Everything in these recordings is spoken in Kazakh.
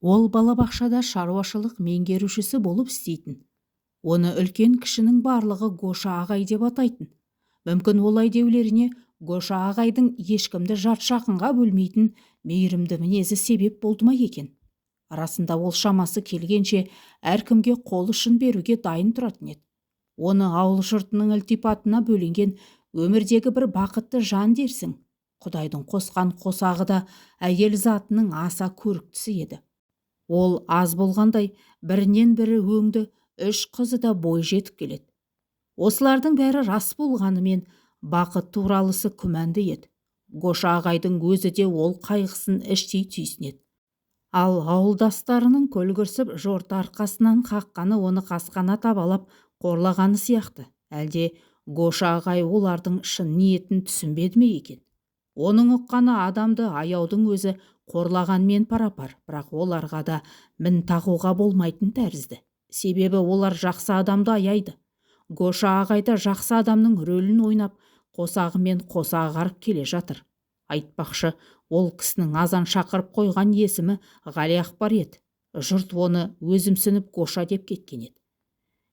Ол балабақшада шаруашылық меңгерушісі болып істейтін. Оны үлкен кішінің барлығы Гоша ағай деп атайтын. Мүмкін олай деулеріне Гоша ағайдың ешкімді жат жақынға бөлмейтін мейірімді мінезі себеп болды ма екен. Арасында ол шамасы келгенше әркімге қол ұшын беруге дайын тұратын еді. Оны ауыл жұртының ілтипатына бөленген өмірдегі бір бақытты жан дерсің. Құдайдың қосқан қосағы да әйел затының аса көріктісі еді. Ол аз болғандай бірінен бірі өңді үш қызы да бой жетіп келеді. Осылардың бәрі рас болғанымен бақыт туралысы күмәнді еді. Гоша ағайдың өзі де ол қайғысын іштей түйсінеді. Ал ауылдастарының көлгірсіп жорта арқасынан қаққаны оны қасқана табалап қорлағаны сияқты. Әлде Гоша ағай олардың шын ниетін түсінбеді ме екен? Оның ұққаны адамды аяудың өзі қорлағанмен парапар, бірақ оларға да мін тағуға болмайтын тәрізді. Себебі олар жақсы адамды аяйды. Гоша ағай да жақсы адамның рөлін ойнап, қосағымен қоса ағарып келе жатыр. Айтпақшы, ол кісінің азан шақырып қойған есімі Ғали Ақбар еді. Жұрт оны өзімсініп Гоша деп кеткен еді.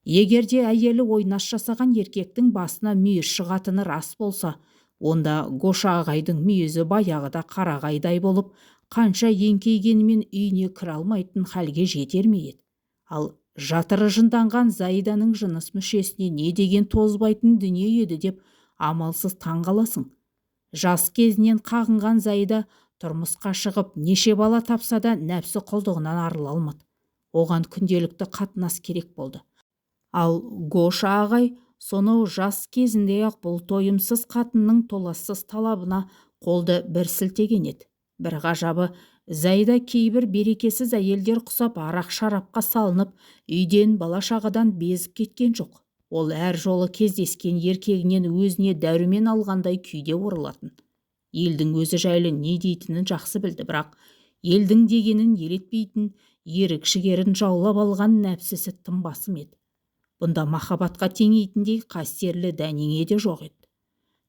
Егерде әйелі ойнас жасаған еркектің басына мүйіз шығатыны рас болса, онда Гоша ағайдың мүйізі баяғыда қарағайдай болып, қанша еңкейгенімен үйіне кіре алмайтын халге жетер ме еді. Ал жатыры жынданған Заиданың жыныс мүшесіне не деген тозбайтын дүние еді деп амалсыз таңғаласың. Жас кезінен қағынған Заида тұрмысқа шығып неше бала тапса да нәпсі құлдығынан арыла алмады. Оған күнделікті қатынас керек болды. Ал Гоша ағай сонау жас кезінде-ақ бұл тойымсыз қатынның толассыз талабына қолды бір сілтеген еді. Бір ғажабы, Заида кейбір берекесіз әйелдер құсап арақ шарапқа салынып, үйден бала-шағадан безіп кеткен жоқ. Ол әр жолы кездескен еркегінен өзіне дәрумен алғандай күйде оралатын. Елдің өзі жайлы не дейтінін жақсы білді, бірақ елдің дегенін елетпейтін, ерік-жігерін жаулап алған нәпсісі тым басым еді. Бұнда махаббатқа теңейтіндей қастерлі дәнеңе де жоқ еді.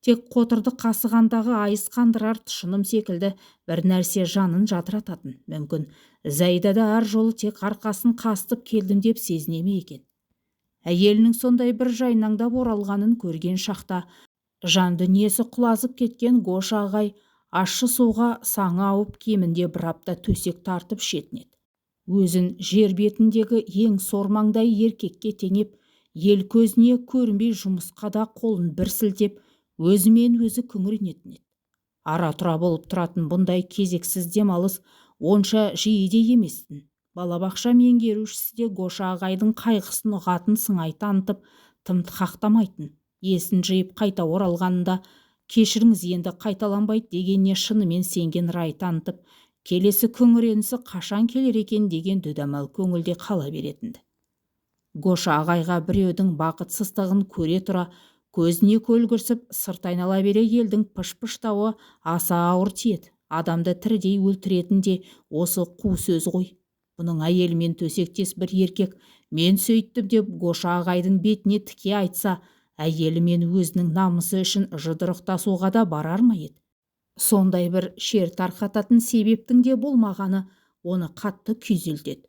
Тек қотырды қасығандағы айыз қандырар тұшыным секілді бір нәрсе жанын жадырататын. Мүмкін Заида да әр жолы тек арқасын қастып келдім деп сезіне ме екен. Әйелінің сондай бір жайнаңдап оралғанын көрген шақта жан дүниесі құлазып кеткен Гоша ағай ащы суға саңы ауып кемінде бір апта төсек тартып ішетін еді. Өзін жер бетіндегі ең сормаңдай еркекке теңеп, ел көзіне көрінбей жұмысқа да қолын бір сілтеп, өзімен өзі күңіренетін еді. Ара-тұра болып тұратын бұндай кезексіз демалыс онша жиі де еместін. Балабақша меңгерушісі де Гоша ағайдың қайғысын ұғатын сыңай танытып, тымды қақтамайтын. Есін жиып қайта оралғанында, кешіріңіз енді қайталанбайды дегеніне шынымен сенген рай танытып, келесі күңіренісі қашан келер екен деген дүдамал көңілде қала беретінді. Гоша ағайға біреудің бақытсыздығын көре тұра, көзіне көлгірсіп, сырт айнала бере елдің пыш-пыштауы аса ауыр тиеді. Адамды тірідей өлтіретін де осы қу сөз ғой. Бұның әйелімен төсектес бір еркек мен сөйттім деп Гоша ағайдың бетіне тіке айтса, әйелі мен өзінің намысы үшін жұдырықтасуға да барар ма еді? Сондай бір шер тарқататын себептің де болмағаны оны қатты күйзелтеді.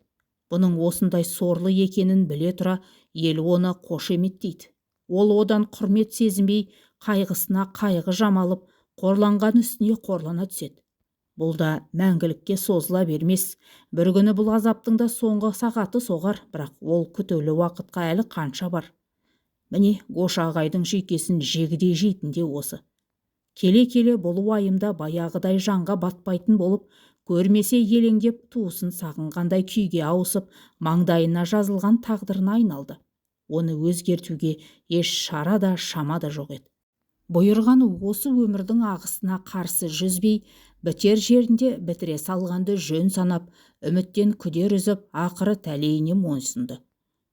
Бұның осындай сорлы екенін біле тұра, ел оны қошеметтейді. Ол одан құрмет сезінбей, қайғысына қайғы жамалып, қорланған үстіне қорлана түседі. Бұл да мәңгілікке созыла бермес. Бір күні бұл азаптың да соңғы сағаты соғар, бірақ ол күтулі уақытқа әлі қанша бар. Міне, Гоша ағайдың жүйкесін жегідей жейтін де осы. Келе-келе бұл уайымда баяғыдай жанға батпайтын болып, көрмесе елеңдеп туысын сағынғандай күйге ауысып, маңдайына жазылған тағдырына айналды. Оны өзгертуге еш шара да шама да жоқ еді. Бұйырған осы өмірдің ағысына қарсы жүзбей, бітер жерінде бітіре салғанды жөн санап, үміттен күдер үзіп, ақыры тәлейіне мойынсұнды.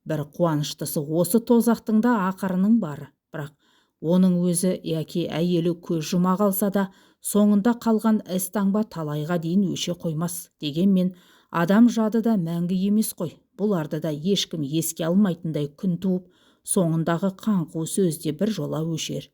Бір қуаныштысы осы тозақтың да ақырының бары, бірақ оның өзі яки әйелі көз жұма қалса да, соңында қалған іс таңба талайға дейін өше қоймас. Дегенмен адам жады да мәңгі емес қой. Бұларды да ешкім еске алмайтындай күн туып, соңындағы қаңқу сөзде бір жола өшер.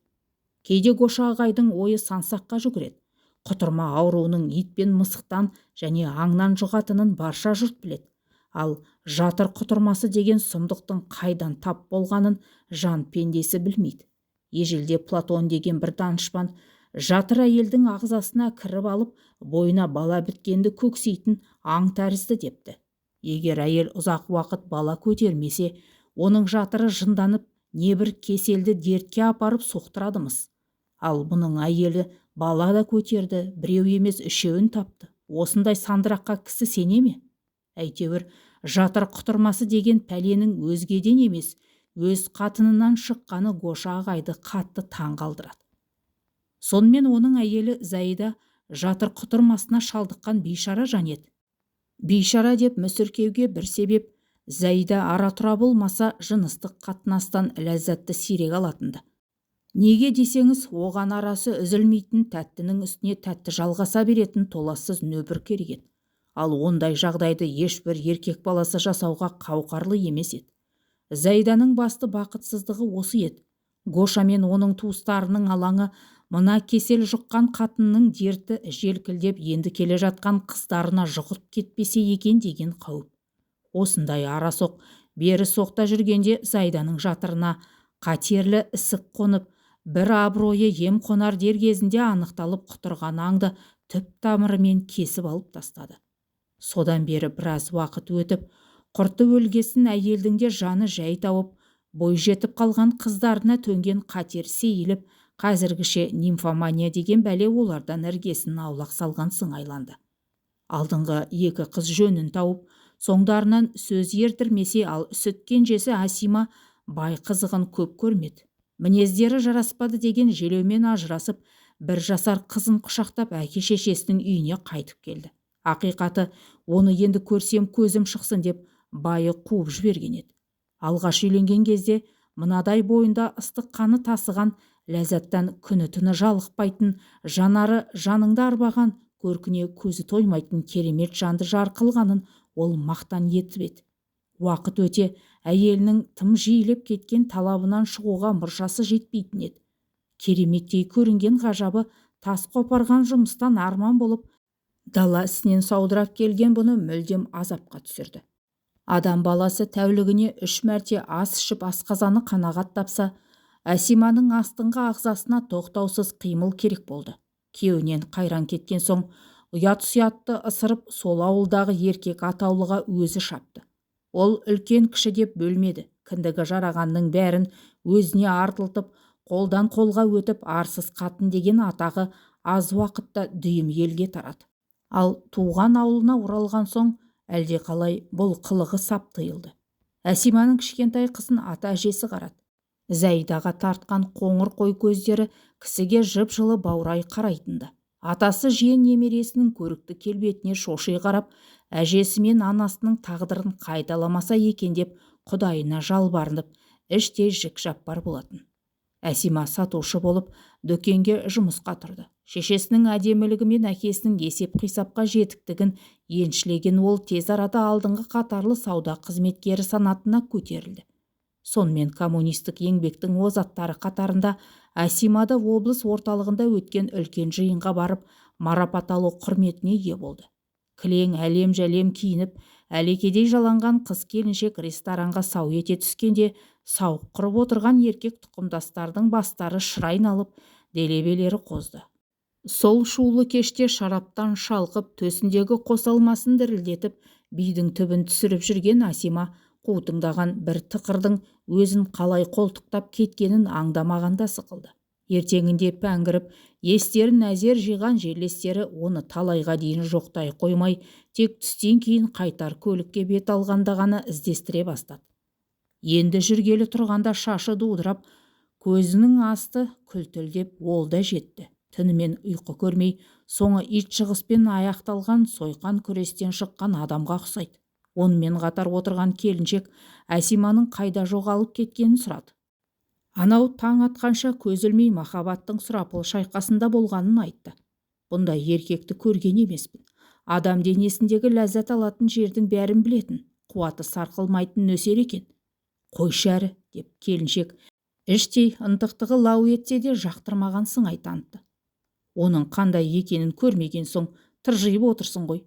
Кейде Гоша ағайдың ойы сансаққа жүгіреді. Құтырма ауруының ит пен мысықтан және аңнан жұғатынын барша жұрт біледі. Ал жатыр құтырмасы деген сұмдықтың қайдан тап болғанын жан пендесі білмейді. Ежелде Платон деген бір данышпан жатыр әйелдің ағзасына кіріп алып, бойына бала біткенді көксейтін аң тәрізді депті. Егер әйел ұзақ уақыт бала көтермесе, оның жатыры жынданып, небір кеселді дертке апарып соқтырадымыз. Ал бұның әйелі бала да көтерді, біреу емес үшеуін тапты. Осындай сандыраққа кісі сене ме? Әйтеуір, жатыр құтырмасы деген пәленің өзгеден емес, өз қатынынан шыққаны Гоша ағайды қатты таң қалдырады. Сонымен оның әйелі Зайда жатыр құтырмасына шалдыққан бейшара жан еді. Бейшара деп мүсіркеуге бір себеп, Зайда ара-тұра болмаса жыныстық қатынастан ләззатты сирек алатынды. Неге десеңіз, оған арасы үзілмейтін, тәттінің үстіне тәтті жалғаса беретін толассыз нөпір керек еді. Ал ондай жағдайды ешбір еркек баласы жасауға қауқарлы емес еді. Зайданың басты бақытсыздығы осы еді. Гоша мен оның туыстарының алаңы мына кесел жұққан қатынның дерті желкілдеп енді келе жатқан қыздарына жұғып кетпесе екен деген қауіп. Осындай арасоқ бері соқта жүргенде Зайданың жатырына қатерлі ісік қонып, бір абыройы ем қонар дер кезінде анықталып құтырған аңды түп тамырымен кесіп алып тастады. Содан бері біраз уақыт өтіп, құрты өлгесін әйелдің де жаны жай тауып, бой жетіп қалған қыздарына төнген қатер сейіліп, қазіргіше нимфомания деген бәле олардан іргесін аулақ салған сыңайланды. Алдыңғы екі қыз жөнін тауып, соңдарынан сөз ертірмесе, ал сүт кенжесі Асима бай қызығын көп көрмеді. Мінездері жараспады деген желеумен ажырасып, бір жасар қызын құшақтап әке-шешесінің үйіне қайтып келді. Ақиқаты, оны енді көрсем көзім шықсын деп байы қуып жіберген еді. Алғаш үйленген кезде мынадай бойында ыстық қаны тасыған, ләззаттан күні-түні жалықпайтын, жанары жаныңды арбаған, көркіне көзі тоймайтын керемет жанды жарқылғанын ол мақтан етіп еді. Уақыт өте әйелінің тым жиілеп кеткен талабынан шығуға мұршасы жетпейтін еді. Кереметтей көрінген ғажабы тас қопарған жұмыстан арман болып, дала ісінен саудырап келген бұны мүлдем азапқа түсірді. Адам баласы тәулігіне 3 мәрте ас ішіп асқазаны қанағат тапса, Асиманың астыңғы ағзасына тоқтаусыз қимыл керек болды. Күйеуінен қайран кеткен соң, ұят-сұятты ысырып, сол ауылдағы еркек атаулыға өзі шапты. Ол үлкен кіші деп бөлмеді. Кіндігі жарағанның бәрін өзіне артылтып, қолдан қолға өтіп, арсыз қатын деген атағы аз уақытта дүйім елге тарады. Ал туған ауылына оралған соң, әлде қалай бұл қылығы сап тыйылды. Асиманың кішкентай қызын ата-әжесі қарады. Зайдаға тартқан қоңыр қой көздері кісіге жып-жылы баурай қарайтынды. Атасы жиен немересінің көрікті келбетіне шоши қарап, әжесі мен анасының тағдырын қайталамаса екен деп Құдайына жалбарынып, іштей жік-жаппар болатын. Асима сатушы болып, дүкенге жұмысқа тұрды. Шешесінің әдемілігі мен әкесінің есеп-қисапқа жетіктігін еншілеген ол тез арада алдыңғы қатарлы сауда қызметкері санатына көтерілді. Сонымен коммунистік еңбектің озаттары қатарында Асимада облыс орталығында өткен үлкен жиынға барып, марапат алу құрметіне ие болды. Кілең әлем-жәлем киініп, әлекедей жаланған қыз келіншек ресторанға сау ете түскенде, сауық құрып отырған еркек тұқымдастардың бастары шырайын алып, делебелері қозды. Сол шулы кеште шараптан шалқып, төсіндегі қосалмасын дірілдетіп, бидің түбін түсіріп жүрген Асима қуытыңдаған бір тықырдың өзін қалай қолтықтап кеткенін аңдамағанда сықылды. Ертеңінде пәңгіріп, естерін әзер жиған жерлестері оны талайға дейін жоқтай қоймай, тек түстен кейін қайтар көлікке бет алғанда ғана іздестіре бастады. Енді жүргелі тұрғанда шашы дудырап, көзінің асты күлтілдеп ол да жетті. Түнімен ұйқы көрмей, соңы ит шығыспен аяқталған сойқан күрестен шыққан адамға ұқсайды. Онымен қатар отырған келіншек Асиманың қайда жоғалып кеткенін сұрады. Анау таң атқанша көз ілмей махаббаттың сұрапыл шайқасында болғанын айтты. Бұндай еркекті көрген емеспін. Адам денесіндегі ләззат алатын жердің бәрін білетін, қуаты сарқылмайтын нөсер екен. Қойшы әрі, деп келіншек іштей ынтықтығы лау етсе де жақтырмаған сыңай танытты. Оның қандай екенін көрмеген соң тыржиып отырсын ғой.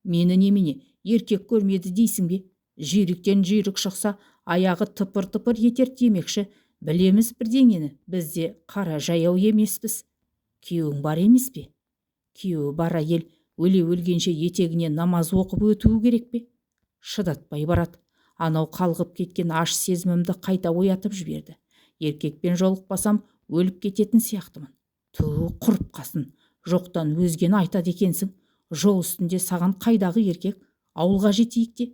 Мені немене еркек көрмеді дейсің бе? Жүйріктен жүйрік шықса, аяғы тыпыр-тыпыр етер демекші. Білеміз бірдеңені, біз де қара жаяу емеспіз. Күйеуің бар емес пе? Күйеуі бар әйел өле-өлгенше етегіне намаз оқып өтуі керек пе? Шыдатпай барады. Анау қалғып кеткен аш сезімімді қайта оятып жіберді. Еркекпен жолықпасам өліп кететін сияқтымын. Ту, құрып қасын. Жоқтан өзгені айтады екенсің. Жол үстінде саған қайдағы еркек? Ауылға жетейік те.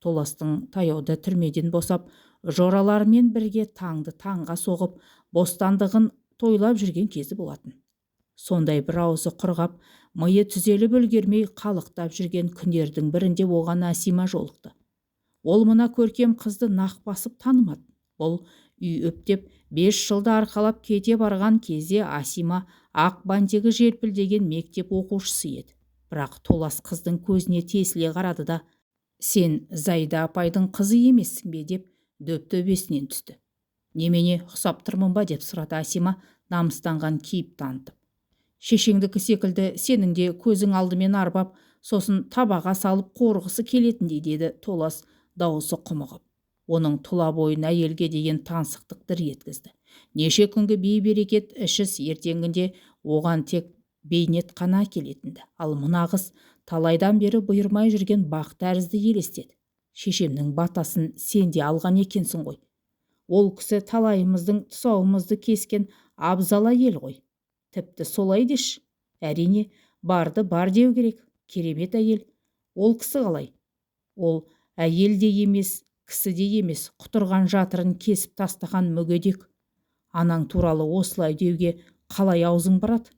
Толастың таяуда түрмеден босап, жораларымен бірге таңды таңға соғып, бостандығын тойлап жүрген кезі болатын. Сондай бір аузы құрғап, миы түзеліп үлгермей қалықтап жүрген күндердің бірінде оған Асима жолықты. Ол мына көркем қызды нақ басып танымады. Ол үй өптеп 5 жылда арқалап кете барған кезде Асима ақ бантегі желпілдеген мектеп оқушысы еді. Бірақ Толас қыздың көзіне тесіле қарады да, сен Зайда апайдың қызы емессің бе деп дөп-төбесінен түсті. Немене ұқсап тұрмын ба деп сұрады Асима намыстанған кейіп танытып. Шешеңдікі секілді сенің де көзің алдымен арбап, сосын табаға салып қорғысы келетіндей деді Толас дауысы құмығып. Оның тұла бойын әйелге деген таңсықтық дір еткізді. Неше күнгі бей-берекет ішіс ертеңінде оған тек бейнет қана келетінді. Ал мына қыз талайдан бері бұйырмай жүрген бақ тәрізді елестеді. Шешемнің батасын сен де алған екенсің ғой. Ол кісі талайымыздың тұсауымызды кескен абзал әйел ғой. Тіпті солай деші. Әрине, барды бар деу керек. Керемет әйел. Ол кісі қалай? Ол әйел де емес, кісі де емес, құтырған жатырын кесіп тастаған мүгедек. Анаң туралы осылай деуге қалай аузың барады?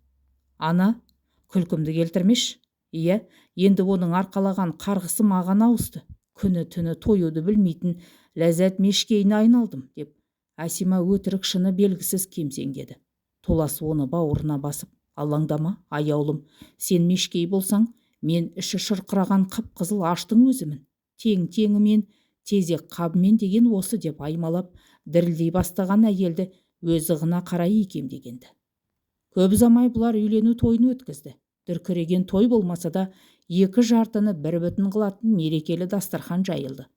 Ана, күлкімді келтірмеш. Иә, енді оның арқалаған қарғысы маған ауысты. Күні-түні тоюды білмейтін ләззат мешкейіне айналдым, деп Асима өтірік шыны белгісіз кемсеңдеді. Толас оны бауырына басып, алаңдама, аяулым, сен мешкей болсаң, мен іші шырқыраған қып-қызыл аштың өзімін. Тең-теңімен, тезек қабымен деген осы деп аймалап, дірілдей бастаған әйелді өз ығына қарай икемдегенді. Көп замай бұлар үйлену тойын өткізді. Дүркіреген той болмаса да, екі жартыны бір бүтін қылатын мерекелі дастархан жайылды.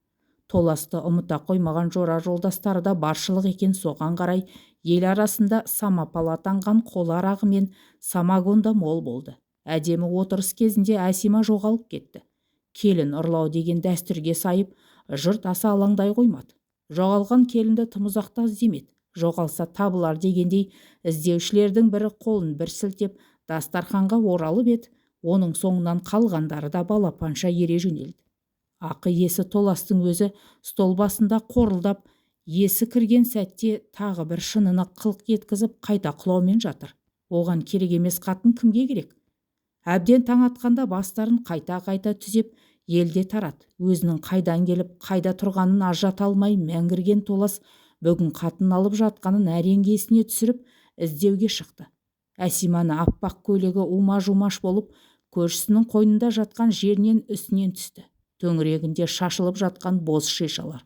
Толасты ұмыта қоймаған жора жолдастары да баршылық екен, соған қарай ел арасында самапал атанған қол арағы мен самогонда мол болды. Әдемі отырыс кезінде Асима жоғалып кетті. Келін ұрлау деген дәстүрге сайып, жұрт аса алаңдай қоймады. Жоғалған келінді тым ұзақта іздемеді. Жоғалса табылар дегендей іздеушілердің бірі қолын бір сілтеп дастарханға оралып еді, оның соңынан қалғандары да балапанша ере жөнелді. Ақы есі Толастың өзі стол басында қорылдап, есі кірген сәтте тағы бір шыныны қылқ еткізіп қайта құлаумен жатыр. Оған керек емес қатын кімге керек? Әбден таң атқанда бастарын қайта-қайта түзеп, елде тарады. Өзінің қайдан келіп, қайда тұрғанын ажырата алмай мәңгірген Толас бүгін қатын алып жатқанын әрең есіне түсіріп, іздеуге шықты. Асиманы аппақ көйлегі умаш-умаш болып, көршісінің қойнында жатқан жерінен үстінен түсті. Төңірегінде шашылып жатқан боз шишалар.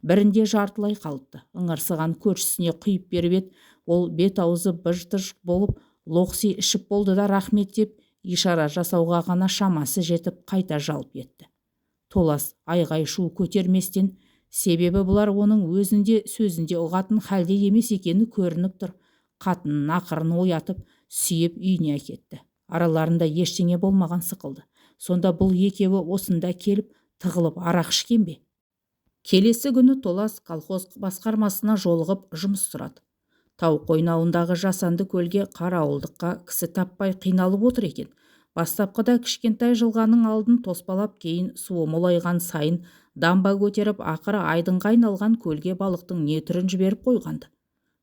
Бірінде жартылай қалыпты. Ыңырсыған көршісіне құйып беріп еді, ол бет аузы быж-тыж болып, лоқси ішіп болды да рахмет деп, ишара жасауға ғана шамасы жетіп қайта жалп етті. Толас айғай-шу көтерместен, себебі бұлар оның өзінде сөзінде ұғатын халде емес екені көрініп тұр. Қатынын ақырын оятып, сүйеп үйіне әкетті. Араларында ештеңе болмаған сықылды. Сонда бұл екеуі осында келіп, тығылып арақ ішкен бе? Келесі күні Толас колхоз басқармасына жолығып жұмыс сұрады. Тау қойнауындағы жасанды көлге қарауылдыққа кісі таппай қиналып отыр екен. Бастапқыда кішкентай жылғаның алдын тоспалап, кейін суы молайған сайын дамба көтеріп, ақыры айдынға айналған көлге балықтың не түрін жіберіп қойғанды.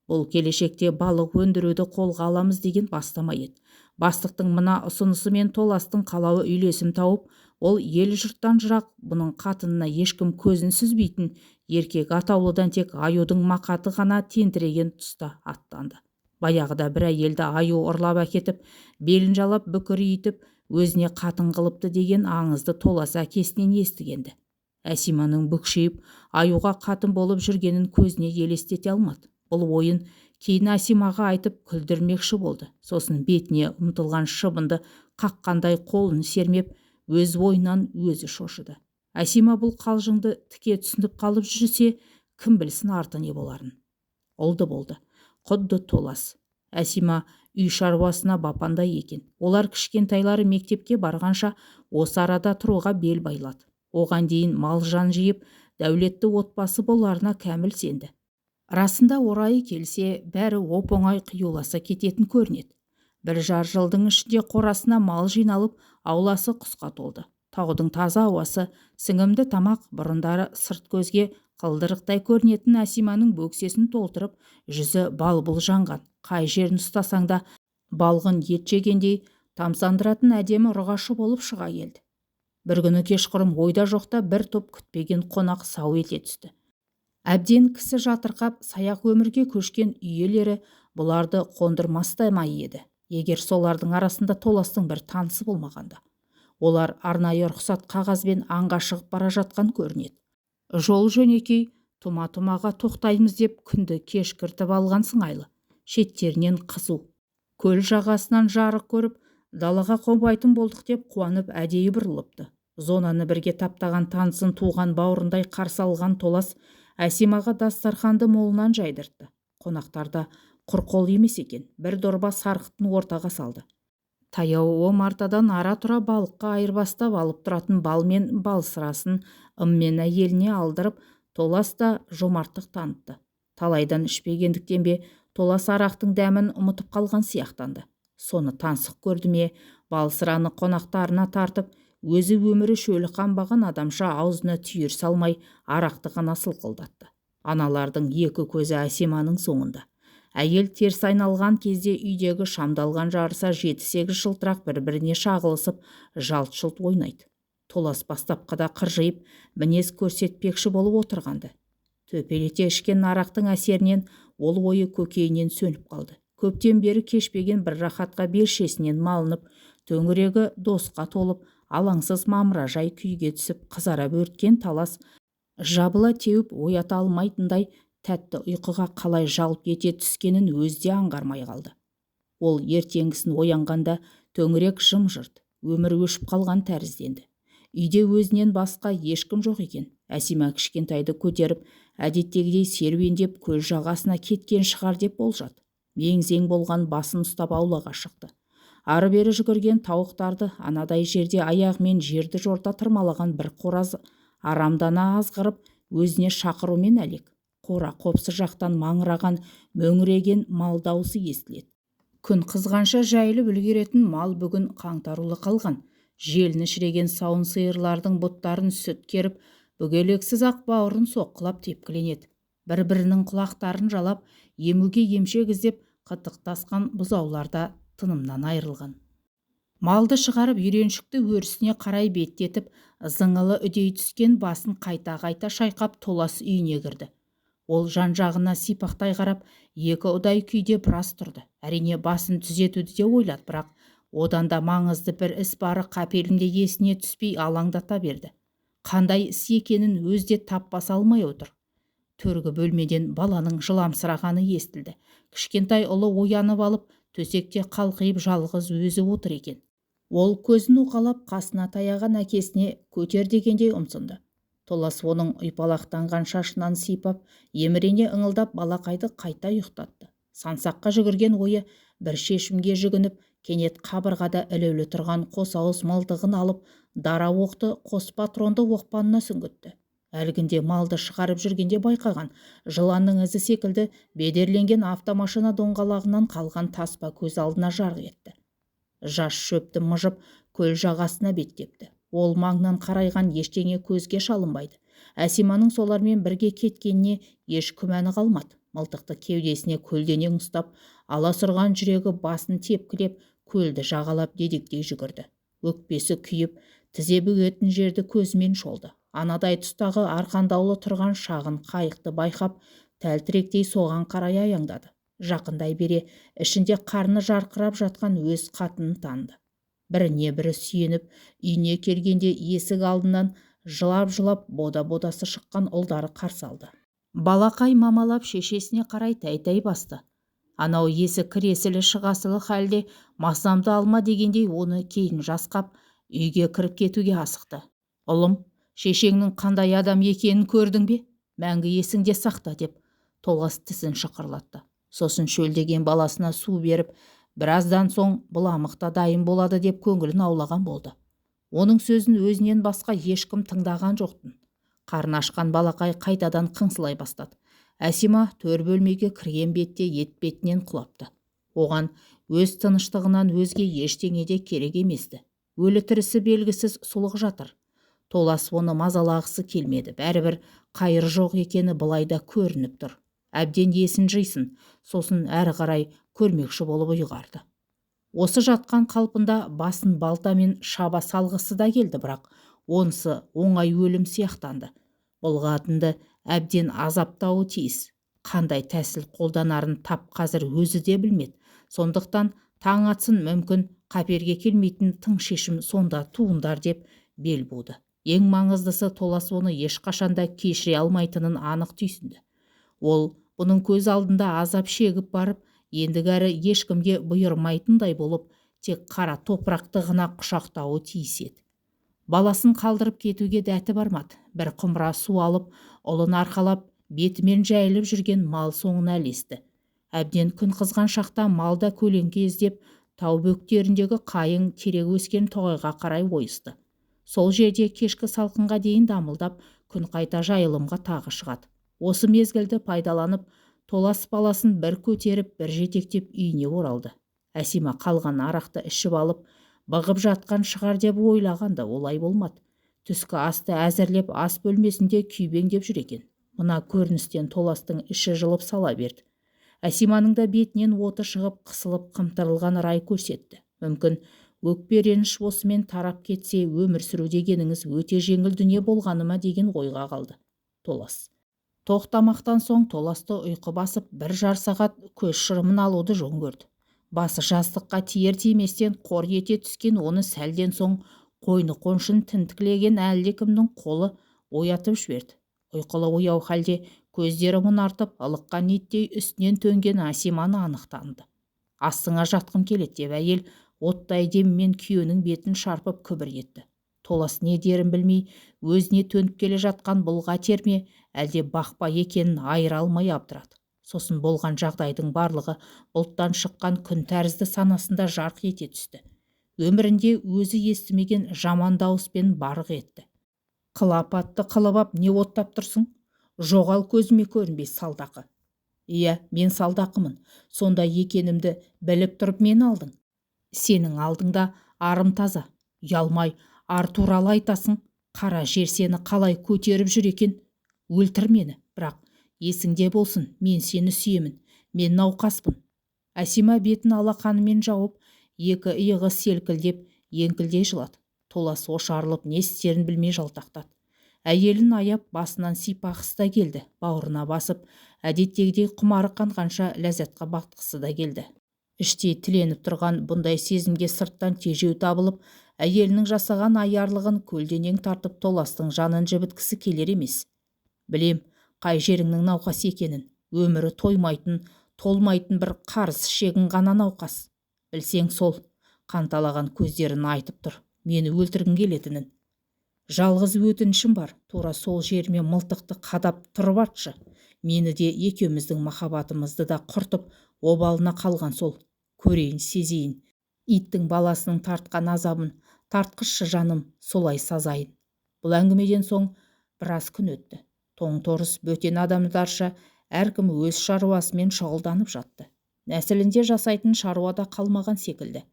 Бұл келешекте балық өндіруді қолға аламыз деген бастама еді. Бастықтың мына ұсынысы мен Толастың қалауы үйлесім тауып, ол ел жұрттан жырақ, бұның қатынына ешкім көзін сүзбейтін еркек атаулыдан тек аюдың мақаты ғана тентіреген тұста аттанды. Баяғыда бір әйелді аю ұрлап әкетіп, белін жалап бүкір үйітіп, өзіне қатын қылыпты деген аңызды Толас әкесінен естігенді. Асиманың бүкшейіп, аюға қатын болып жүргенін көзіне елестете алмады. Бұл ойын Кейін Асимаға айтып күлдірмекші болды. Сосын бетіне ұмтылған шыбынды қаққандай қолын сермеп, өз ойынан өзі шошыды. Асима бұл қалжыңды тіке түсініп қалып жүрсе, кім білсін арты не боларын. Олды болды. Құдды Толас. Асима үй шаруасына бапандай екен. Олар кішкентайлары мектепке барғанша осы арада тұруға бел байлады. Оған дейін мал жан жиып, дәулетті отбасы боларына кәміл сенді. Расында орайы келсе, бәрі оп-оңай қиюласа кететін көрінеді. 1,5 жылдың ішінде қорасына мал жиналып, ауласы құсқа толды. Таудың таза ауасы, сіңімді тамақ, бұрындары сырт көзге қылдырықтай көрінетін Асиманың бөксесін толтырып, жүзі балбұл жанған. Қай жерін ұстасаң да балғын ет жегендей тамсандыратын әдемі ұрғашы болып шыға келді. Бір күні кешқұрым ойда жоқта бір топ күтпеген қонақ сау ете түсті. Әбден кісі жатырқап, саяқ өмірге көшкен үй иелері бұларды қондырмастай еді, егер солардың арасында Толастың бір танысы болмағанда. Олар арнайы рұқсат қағазбен аңға шығып бара жатқан көрінеді. Жол жөнекей, тұма-тұмаға тоқтаймыз деп күнді кешкіртіп алған сыңайлы. Шеттерінен қызу. Көл жағасынан жарық көріп, далаға қонбайтын болдық деп қуанып әдейі бұрылыпты. Зонаны бірге таптаған танысын туған бауырындай қарсы алған Толас Асимаға дастарханды молынан жайдыртты. Қонақтарда құр қол емес екен, бір дорба сарқытын ортаға салды. Таяу омартадан ара-тұра балыққа айырбастап алып тұратын бал мен бал сырасын ыммен әйеліне алдырып, Толас та жомарттық танытты. Талайдан ішпегендіктен бе, Толас арақтың дәмін ұмытып қалған сияқтанды. Соны таңсық көрді ме, бал сыраны қонақтарына тартып, өзі өмірі шөлі қанбаған адамша аузына түйір салмай арақты ғана сылқылдатты. Аналардың екі көзі Асиманың соңында. Әйел теріс айналған кезде үйдегі шамдалған жарыса 7-8 жылтырақ бір-біріне шағылысып, жалт-жұлт ойнайды. Толас бастапқыда қыржайып, мінез көрсетпекші болып отырғанды. Төпелете ішкен арақтың әсерінен ол ойы көкейінен сөніп қалды. Көптен бері кешпеген бір рахатқа белшесінен малынып, төңірегі досқа толып, алаңсыз мамыражай күйге түсіп қызара бөрткен Талас жабыла теуіп оята алмайтындай тәтті ұйқыға қалай жалп ете түскенін өзде аңғармай қалды. Ол ертеңгісін оянғанда төңірек жым-жырт, өмір өшіп қалған тәрізденді. Үйде өзінен басқа ешкім жоқ екен. Асима кішкентайды көтеріп, әдеттегідей серуендеп көл жағасына кеткен шығар деп болжады. Мең-зең болған басын ұстап аулаға шықты. Ары-бері жүгірген тауықтарды, анадай жерде аяғымен жерді жорта тырмалаған бір қораз арамдана азғырып, өзіне шақырумен әлек. Қора қопсы жақтан маңыраған, мөңіреген мал даусы естіледі. Күн қызғанша жайылып үлгеретін мал бүгін қаңтарулы қалған. Желіні шіреген сауын сиырлардың бұттарын сүт керіп, бүгелексіз ақ бауырын соққылап тепкіленеді. Бір-бірінің құлақтарын жалап, емуге емшек іздеп, қытықтасқан бұзауларда тынымнан айырылған. Малды шығарып үйреншікті өрісіне қарай беттетіп, зыңылы үдей түскен басын қайта-қайта шайқап Толас үйіне кірді. Ол жан-жағына сипақтай қарап, екі ұдай күйде біраз тұрды. Әрине басын түзетуді де ойлады, бірақ одан да маңызды бір іс бары қапелімде есіне түспей алаңдата берді. Қандай іс екенін өзде тап баса алмай отыр. Төргі бөлмеден баланың жыламсырағаны естілді. Кішкентай ұлы оянып алып, төсекте қалқиып жалғыз өзі отыр екен. Ол көзін уқалап қасына таяған әкесіне көтер дегендей ұмсынды. Толас оның ұйпалақтанған шашынан сипап, емірене ыңылдап балақайды қайта ұйықтатты. Сансаққа жүгірген ойы бір шешімге жүгініп, кенет қабырғада ілулі тұрған қос ауыз мылтығын алып, дара оқты қос патронды оқпанына сүңгітті. Әлгінде малды шығарып жүргенде байқаған жыланның ізі секілді бедерленген автомашина доңғалағынан қалған таспа көз алдына жарқ етті. Жас шөпті мыжып көл жағасына беттепті. Ол маңнан қарайған ештеңе көзге шалынбайды. Асиманың солармен бірге кеткеніне еш күмәні қалмады. Мылтықты кеудесіне көлденең ұстап, аласұрған жүрегі басын тепкілеп, көлді жағалап дедектей жүгірді. Өкпесі күйіп, тізе бүгетін жерді көзімен шолды. Анадай тұстағы арқандаулы тұрған шағын қайықты байқап, тәлтіректей соған қарай аяңдады. Жақындай бере, ішінде қарны жарқырап жатқан өз қатынын танды. Біріне бірі сүйеніп, үйіне келгенде есік алдынан жылап-жылап бода-бодасы шыққан ұлдары қарсы алды. Балақай мамалап шешесіне қарай тәй-тәй басты. Анау есі кіресілі шығасылы халде масамды алма дегендей оны кейін жасқап үйге кіріп кетуге асықты. Ұлым, шешеңнің қандай адам екенін көрдің бе? Мәңгі есіңде сақта деп Толас тісін шықырлатты. Сосын шөлдеген баласына су беріп, біраздан соң бұламықта дайын болады деп көңілін аулаған болды. Оның сөзін өзінен басқа ешкім тыңдаған жоқтын. Қарны ашқан балақай қайтадан қыңсылай бастады. Әсима төр бөлмеге кірген бетте етбетінен құлапты. Оған өз тыныштығынан өзге ештеңе де керек еместі. Өлі тірісі белгісіз сұлық жатыр. Толас оны мазалағысы келмеді. Бәрібір қайыр жоқ екені былайда көрініп тұр. Әбден есін жисын, сосын әрі қарай көрмекші болып ұйғарды. Осы жатқан қалпында басын балтамен шаба салғысы да келді, бірақ онысы оңай өлім сияқтанды. Бұл қатынды әбден азаптауы тиіс. Қандай тәсіл қолданарын тап қазір өзі де білмеді. Сондықтан таң атсын мүмкін қаперге келмейтін тың шешім сонда туындар деп бел буды. Ең маңыздысы Толас оны ешқашанда кешіре алмайтынын анық түйсінді. Ол бұның көз алдында азап шегіп барып, ендігәрі ешкімге бұйырмайтындай болып, тек қара топырақты ғана құшақтауы тиіс еді. Баласын қалдырып кетуге дәті бармады. Бір құмыра су алып, ұлын арқалап, бетімен жайылып жүрген мал соңына ілесті. Әбден күн қызған шақта малда көлеңке іздеп, тау бөктеріндегі қайың терек өскен тоғайға қарай ойысты. Сол жерде кешкі салқынға дейін дамылдап, күн қайта жайылымға тағы шығады. Осы мезгілді пайдаланып, Толас баласын бір көтеріп, бір жетектеп үйіне оралды. Әсима қалған арақты ішіп алып, бағып жатқан шығар деп ойлағанда олай болмады. Түскі асты әзірлеп ас бөлмесінде күйбеңдеп жүр екен. Мына көріністен Толастың іші жылып сала берді. Әсиманың да бетінен оты шығып, қысылып қымтырылған рай көрсетті. Мүмкін өкпе реніш осымен тарап кетсе, өмір сүру дегеніңіз өте жеңіл дүние болғаны ма деген ойға қалды Толас. Тоқтамақтан соң Толасты ұйқы басып, бір жар сағат көз шырымын алуды жөн көрді. Басы жастыққа тиер тиместен қор ете түскен оны сәлден соң қойны қоншын тінтікілеген әлдекімнің қолы оятып жіберді. Ұйқылы ояу халде көздері мұнартып, ылыққан ниттей үстінен төнген Әсиманы анық таныды. Астыңа жатқым келеді деп әйел оттай деммен күйеуінің бетін шарпып күбір етті. Толас не дерін білмей, өзіне төніп келе жатқан бұлға терме, әлде бақпа екенін айыра алмай абдырады. Сосын болған жағдайдың барлығы бұлттан шыққан күн тәрізді санасында жарқ ете түсті. Өмірінде өзі естімеген жаман дауыспен барық етті. Қылапатты қылып ап не оттап тұрсың? Жоғал көзіме көрінбес салдақы. Иә, мен салдақымын. Сонда екенімді біліп тұрып мен алдың. Сенің алдыңда арым таза. Ұялмай, ар туралы айтасың. Қара жер сені қалай көтеріп жүр екен? Өлтір мені, бірақ есіңде болсын, мен сені сүйемін. Мен науқаспын. Әсима бетін алақанымен жауып, екі иығы селкілдеп, еңкілдей жылады. Толас ошарылып не істерін білмей жалтақтады. Әйелін аяп басынан сипақысы да келді. Бауырына басып, әдеттегідей құмары қанғанша ләззатқа батқысы да келді. Іштей тіленіп тұрған бұндай сезімге сырттан тежеу табылып, әйелінің жасаған аярлығын көлденең тартып Толастың жанын жібіткісі келер емес. Білем, қай жеріңнің науқас екенін. Өмірі тоймайтын, толмайтын бір қарыс шегін ғана науқас. Білсең сол, қанталаған көздерін айтып тұр. Мені өлтіргің келетінін. Жалғыз өтінішім бар, тура сол жеріме мылтықты қадап тұрып атшы. Мені де екеуміздің махаббатымызды да құртып, обалына қалған сол. Көрейін, сезейін. Иттің баласының тартқан азабын, тартқызшы жаным, солай сазайын. Бұл әңгімеден соң біраз күн өтті. Тоң-торыс бөтен адамдарша әркім өз шаруасымен шұғылданып жатты. Нәсілінде жасайтын шаруада қалмаған секілді.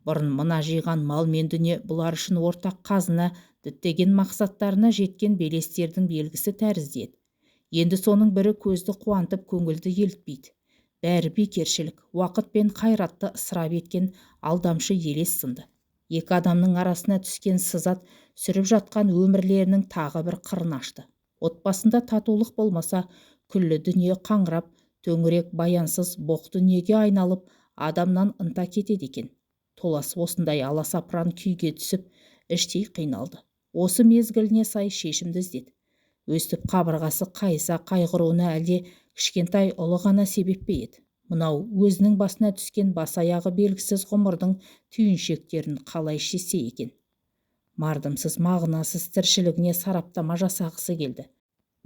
Бұрын мына жиған мал мен дүние бұлар үшін ортақ қазына, діттеген мақсаттарына жеткен белестердің белгісі тәрізді еді. Енді соның бірі көзді қуантып, көңілді елітпейді. Бәрі бекершілік, уақыт пен қайратты ысырап еткен алдамшы елес сынды. Екі адамның арасына түскен сызат сүріп жатқан өмірлерінің тағы бір қырын ашты. Отбасында татулық болмаса, күллі дүние қаңырап, төңірек баянсыз боқ дүниеге айналып, адамнан ынта кетеді екен. Толас осындай аласапыран күйге түсіп, іштей қиналды. Осы мезгіліне сай шешімді іздеді. Өстіп қабырғасы қайыса қайғыруына әлде кішкентай ұлы ғана себеп пе еді? мынау өзінің басына түскен бас-аяғы белгісіз ғұмырдың түйіншектерін қалай шешсе екен. Мардымсыз мағынасыз тіршілігіне сараптама жасағысы келді.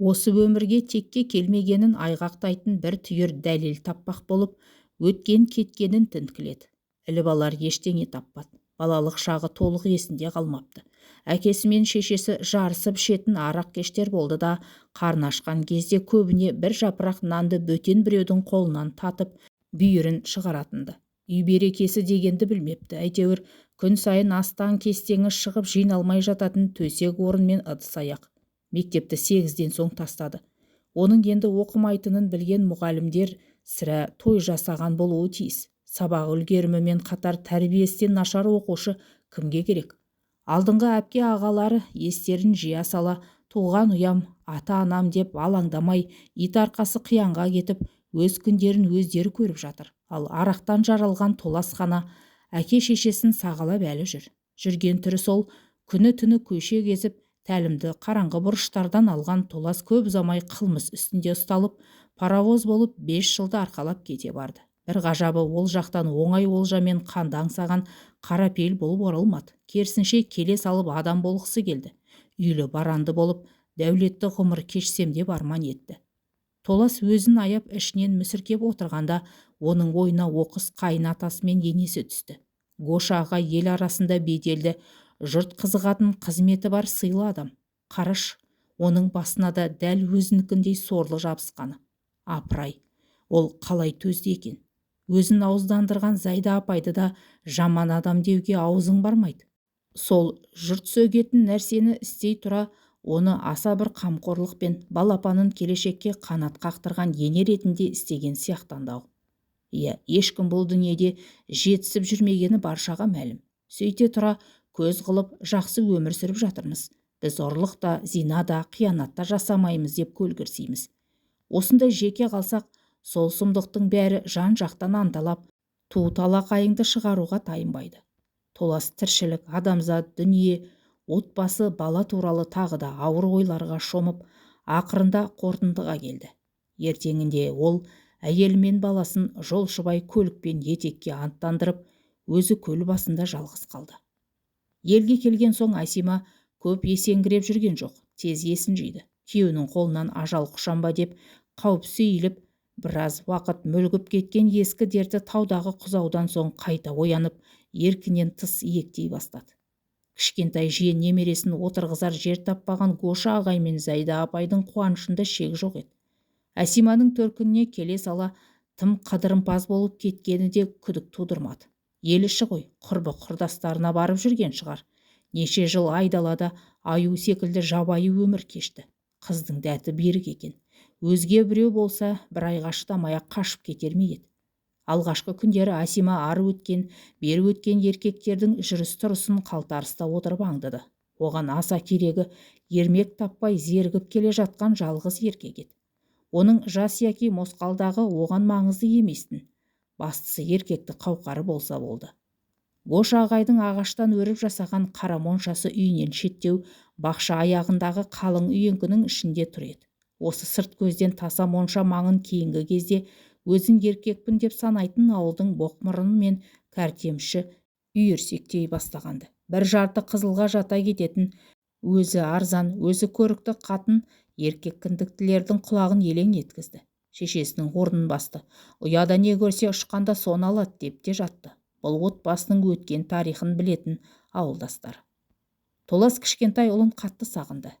Осы өмірге текке келмегенін айғақтайтын бір түйір дәлел таппақ болып, өткен кеткенін тінткіледі. Іліп алар ештеңе таппады. Балалық шағы толық есінде қалмапты. Әкесі мен шешесі жарысып ішетін арақ кештер болды да, қарны ашқан кезде көбіне бір жапырақ нанды бөтен біреудің қолынан татып, бүйірін шығаратынды. Үй берекесі дегенді білмепті. Әйтеуір күн сайын астан кестеңі шығып жиналмай жататын төсек орын мен ыдыс-аяқ. Мектепті 8-ден соң тастады. Оның енді оқымайтынын білген мұғалімдер сірә той жасаған болуы тиіс. Сабақ үлгерімімен қатар тәрбиесінен нашар оқушы кімге керек? Алдыңғы әпке ағалары естерін жия сала, туған ұям, ата-анам деп алаңдамай, ит арқасы қиянға кетіп, өз күндерін өздері көріп жатыр. Ал арақтан жаралған толас қана әке-шешесін сағалап әлі жүр. Жүрген түрі сол, күні-түні көше кезіп, тәлімді қараңғы бұрыштардан алған толас көп ұзамай қылмыс үстінде ұсталып, паровоз болып 5 жылды арқалап кете барды. Бір ғажабы ол жақтан оңай олжамен қанды аңсаған қарапел болып оралмады. Керісінше келе салып адам болғысы келді. Үйлі баранды болып, дәулетті ғұмыр кешсем деп арман етті. Толас өзін аяп ішінен мүсіркеп отырғанда, оның ойына оқыс қайын атасы мен енесі түсті. Гоша аға ел арасында беделді, жұрт қызығатын қызметі бар сыйлы адам. Қараш, оның басына да дәл өзінікіндей сорлы жабысқаны. Апырай, ол қалай төзді екен? Өзін ауыздандырған Зайда апайды да жаман адам деуге аузың бармайды. Сол жұрт сөгетін нәрсені істей тұра, оны аса бір қамқорлықпен балапанын келешекке қанат қақтырған ене ретінде істеген сияқтанды. Иә, ешкім бұл дүниеде жетісіп жүрмегені баршаға мәлім. Сөйте тұра, көз қылып жақсы өмір сүріп жатырмыз. Біз ұрлық та, зина да, қиянат та жасамаймыз деп көлгірсейміз. Осындай жеке қалсақ, сол сұмдықтың бәрі жан жақтан анталап, ту талақайыңды шығаруға тайынбайды. Толас тіршілік, адамзат, дүние, отбасы, бала туралы тағы да ауыр ойларға шомып, ақырында қорытындыға келді. Ертеңінде ол әйелі мен баласын жолшыбай көлікпен етекке анттандырып, өзі көл басында жалғыз қалды. Елге келген соң Асима көп есеңгіреп жүрген жоқ, тез есін жиды. Күйеуінің қолынан ажал құшанба деп қауіп сейіліп, біраз уақыт мүлгіп кеткен ескі дерті таудағы құзаудан соң қайта оянып, еркінен тыс иектей бастады. Кішкентай жиен немересін отырғызар жер таппаған Гоша ағай мен Зайда апайдың қуанышында шек жоқ еді. Асиманың төркініне келе сала тым қыдырымпаз болып кеткені де күдік тудырмады. Ел іші ғой, құрбы құрдастарына барып жүрген шығар. Неше жыл айдалада аю секілді жабайы өмір кешті. Қыздың дәті берік екен. Өзге біреу болса, бір айға шыдамай-ақ қашып кетер ме еді. Алғашқы күндері Асима ары өткен, бері өткен еркектердің жүріс-тұрысын қалтарыста отырып аңдыды. Оған аса керегі ермек таппай зергіп келе жатқан жалғыз еркек еді. Оның жас яки мосқалдағы оған маңызды еместін. Бастысы еркекті қауқары болса болды. Гоша ағайдың ағаштан өріп жасаған қара моншасы үйінен шеттеу, бақша аяғындағы қалың үйеңкінің ішінде тұр еді. Осы сырт көзден таса монша маңын кейінгі кезде өзін еркекпін деп санайтын ауылдың боқмұрын мен кәртемші үйірсектей бастағанды. Бір жарты қызылға жата кететін, өзі арзан, өзі көрікті қатын еркек кіндіктілердің құлағын елең еткізді. Шешесінің орнын басты. Ұяда не көрсе ұшқанда соны алады деп те жатты. Бұл отбасының өткен тарихын білетін ауылдастары. Толас кішкентай ұлын қатты сағынды.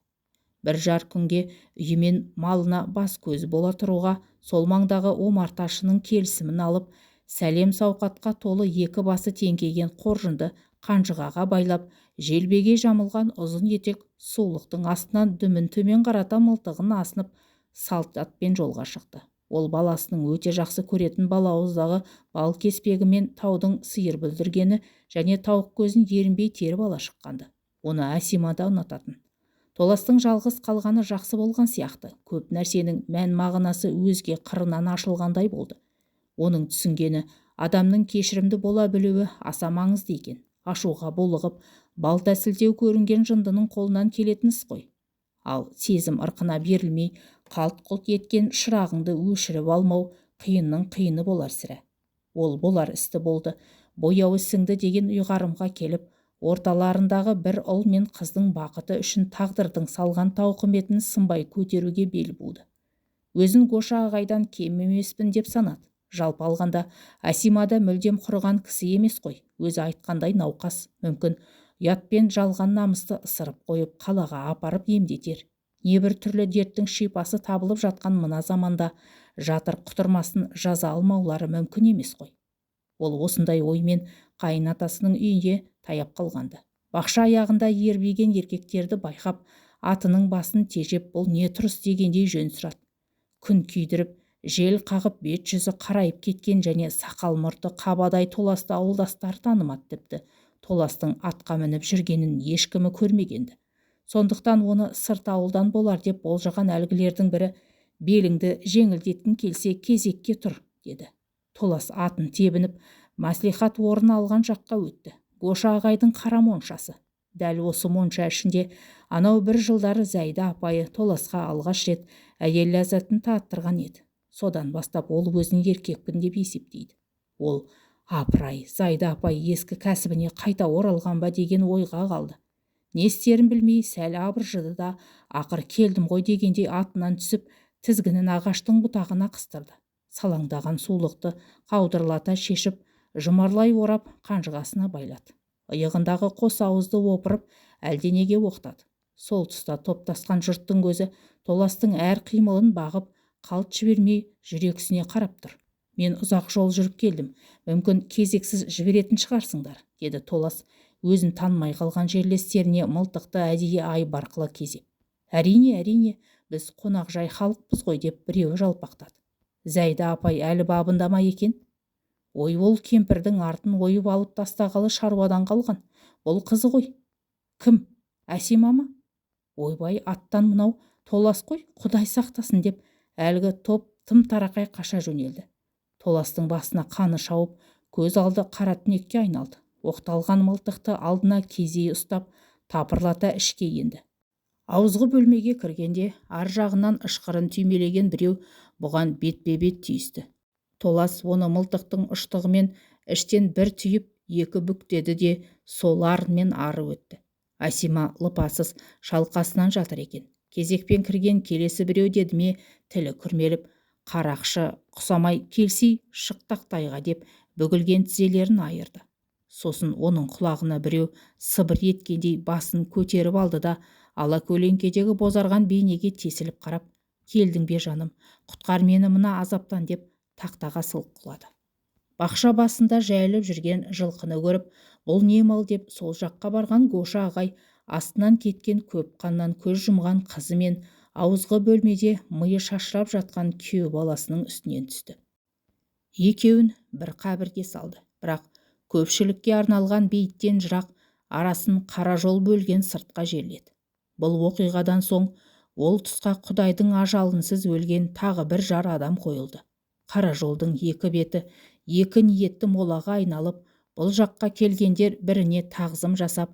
Бір жар күнге үйімен малына бас көз бола тұруға сол маңдағы омарташының келісімін алып, сәлем сауқатқа толы екі басы теңкейген қоржынды қанжығаға байлап, желбеге жамылған ұзын етек сулықтың астынан дүмін төмен қарата мылтығын асынып, салт атпен жолға шықты. Ол баласының өте жақсы көретін балауыздағы бал кеспегі мен таудың сиыр бүлдіргені және тауық көзін ерінбей теріп ала шыққанды. Оны Асима да ұнататын. Толастың жалғыз қалғаны жақсы болған сияқты. Көп нәрсенің мән мағынасы өзге қырынан ашылғандай болды. Оның түсінгені адамның кешірімді бола білуі аса маңызды екен. Ашуға булығып, балта сілтеу көрінген жындының қолынан келетін іс қой. Ал сезім ырқына берілмей, қалт-құлт еткен шырағыңды өшіріп алмау, қиынның қиыны болар сірә. Ол болар істі болды. Бояуы сіңді деген ұйғарымға келіп, орталарындағы бір ұл мен қыздың бақыты үшін тағдырдың салған тауқыметін сынбай көтеруге бел буды. Өзін Гоша ағайдан кем емеспін деп санады. Жалпы алғанда Асимада мүлдем құрыған кісі емес қой. Өзі айтқандай науқас, мүмкін ұятпен жалған намысты ысырып қойып қалаға апарып емдетер. Небір түрлі дерттің шипасы табылып жатқан мына заманда жатыр құтырмасын жаза алмаулары мүмкін емес қой. Ол осындай оймен қайын атасының үйіне таяп қалғанды. Бақша аяғында ербиген еркектерді байқап, атының басын тежеп, бұл не тұрыс дегендей жөн сұрады. Күн күйдіріп, жел қағып бет жүзі қарайып кеткен және сақал мұрты қабадай Толасты ауылдастары танымады тіпті. Толастың атқа мініп жүргенін ешкімі көрмегенді. Сондықтан оны сырт ауылдан болар деп болжаған әлгілердің бірі, беліңді жеңілдеткің келсе кезекке тұр, деді. Толас атын тебініп, мәслихат орын алған жаққа өтті. Гоша ағайдың қара моншасы. Дәл осы монша ішінде анау бір жылдары Зайда апайы Толасқа алғаш рет әйел ләззатын таттырған еді. Содан бастап ол өзін еркекпін деп есептейді. Ол, апырай, Зайда апай ескі кәсібіне қайта оралған ба деген ойға қалды. Не істерін білмей сәл абыржыды да, ақыр келдім ғой дегендей атынан түсіп, тізгінін ағаштың бұтағына қыстырды. Салаңдаған сулықты қаудырлата шешіп, жұмарлай орап қанжығасына байлады. Иығындағы қос ауызды опырып, әлденеге оқтады. Сол тұста топтасқан жұрттың көзі Толастың әр қимылын бағып, қалт жібермей жүрексіне қарап тұр. Мен ұзақ жол жүріп келдім, мүмкін кезексіз жіберетін шығарсыңдар, деді Толас, өзін танымай қалған жерлестеріне мылтықты әдейі айбарқыла кезеп. Әрине, біз қонақжай халықпыз ғой, деп біреуі жалпақтады. Зайда апай әлі бабында ма екен? Ой, ол кемпірдің артын ойып алып тастағалы шаруадан қалған. Бұл қызы ғой. Кім? Әсима ма? Ойбай, аттан мынау Толас қой, Құдай сақтасын, деп әлгі топ тым тарақай қаша жөнелді. Толастың басына қаны шауып, көз алды қара түнекке айналды. Оқталған мылтықты алдына кезей ұстап, тапырлата ішке енді. Ауызғы бөлмеге кіргенде ар жағынан ышқырын түймелеген біреу бұған бетпе-бет түйісті. Толас оны мылтықтың ұштығымен іштен бір түйіп, екі бүктеді де сол арынмен ары өтті. Асима лыпасыз шалқасынан жатыр екен. Кезекпен кірген келесі біреу деді ме, тілі күрмеліп, қарақшы құсамай келсей шықтақтайға деп бүгілген тізелерін айырды. Сосын оның құлағына біреу сыбыр еткендей басын көтеріп алды да, ала көлеңкедегі бозарған бейнеге тесіліп қарап, келдің бе жаным, құтқар мені мына азаптан, деп тақтаға сылқылады. Бақша басында жайылып жүрген жылқыны көріп, бұл не мал деп сол жаққа барған Гоша ағай астынан кеткен көп қаннан көз жұмған қызы мен ауызғы бөлмеде миы шашырап жатқан күйеу баласының үстінен түсті. Екеуін бір қабірге салды, бірақ көпшілікке арналған бейіттен жырақ арасын қара жол бөлген сыртқа жерледі. Бұл оқиғадан соң ол тұсқа Құдайдың ажалынсыз өлген тағы бір жар адам қойылды. Қара жолдың екі беті екі ниетті молаға айналып, бұл жаққа келгендер біріне тағзым жасап,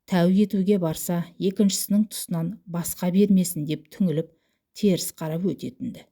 тәу етуге барса, екіншісінің тұсынан басқа бермесін деп түңіліп, теріс қарап өтетінді.